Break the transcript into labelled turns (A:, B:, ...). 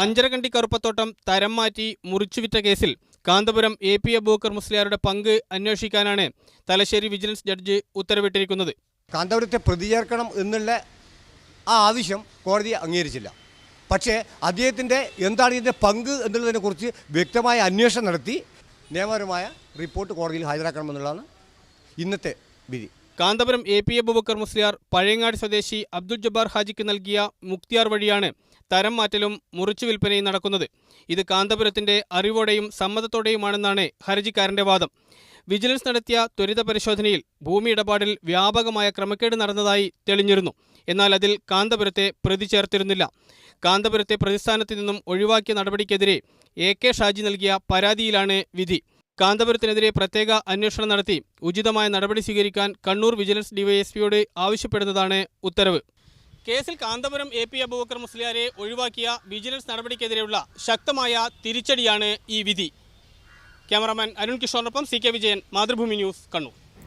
A: അഞ്ചരക്കണ്ടി കറുപ്പത്തോട്ടം തരം മാറ്റി മുറിച്ചുവിറ്റ കേസിൽ കാന്തപുരം എ.പി. അബൂബക്കർ മുസ്ലിയാരുടെ പങ്ക് അന്വേഷിക്കാനാണ് തലശ്ശേരി വിജിലൻസ് ജഡ്ജി ഉത്തരവിട്ടിരിക്കുന്നത്.
B: കാന്തപുരത്തെ പ്രതി ചേർക്കണം എന്നുള്ള ആ ആവശ്യം കോടതി അംഗീകരിച്ചില്ല. പക്ഷേ അദ്ദേഹത്തിൻ്റെ എന്താണ് ഇതിൻ്റെ പങ്ക് എന്നുള്ളതിനെക്കുറിച്ച് വ്യക്തമായ അന്വേഷണം നടത്തി നിയമപരമായ റിപ്പോർട്ട് കോടതിയിൽ ഹാജരാക്കണമെന്നുള്ളതാണ് ഇന്നത്തെ വിധി.
A: കാന്തപുരം എ.പി. അബൂബക്കർ മുസ്ലിയാർ പഴയങ്ങാടി സ്വദേശി അബ്ദുൽ ജബ്ബാർ ഹാജിക്ക് നൽകിയ മുക്തിയാർ വഴിയാണ് തരം മാറ്റലും മുറിച്ചു വിൽപ്പനയും നടക്കുന്നത്. ഇത് കാന്തപുരത്തിന്റെ അറിവോടെയും സമ്മതത്തോടെയുമാണെന്നാണ് ഹർജിക്കാരന്റെ വാദം. വിജിലൻസ് നടത്തിയ ത്വരിത പരിശോധനയിൽ ഭൂമി ഇടപാടിൽ വ്യാപകമായ ക്രമക്കേട് നടന്നതായി തെളിഞ്ഞിരുന്നു. എന്നാൽ അതിൽ കാന്തപുരത്തെ പ്രതി ചേർത്തിരുന്നില്ല. കാന്തപുരത്തെ പ്രതിസ്ഥാനത്ത് നിന്നും ഒഴിവാക്കിയ നടപടിക്കെതിരെ എ.കെ. ഷാജി നൽകിയ പരാതിയിലാണ് വിധി. കാന്തപുരത്തിനെതിരെ പ്രത്യേക അന്വേഷണം നടത്തി ഉചിതമായ നടപടി സ്വീകരിക്കാൻ കണ്ണൂർ വിജിലൻസ് ഡിവൈഎസ്പിയോട് ആവശ്യപ്പെടുന്നതാണ് ഉത്തരവ്. കേസിൽ കാന്തപുരം എ.പി. അബൂബക്കർ മുസ്ലിയാരെ ഒഴിവാക്കിയ വിജിലൻസ് നടപടിക്കെതിരെയുള്ള ശക്തമായ തിരിച്ചടിയാണ് ഈ വിധി. ക്യാമറാമാൻ അരുൺ കിഷോറിനൊപ്പം സി.കെ. വിജയൻ, മാതൃഭൂമി ന്യൂസ്, കണ്ണൂർ.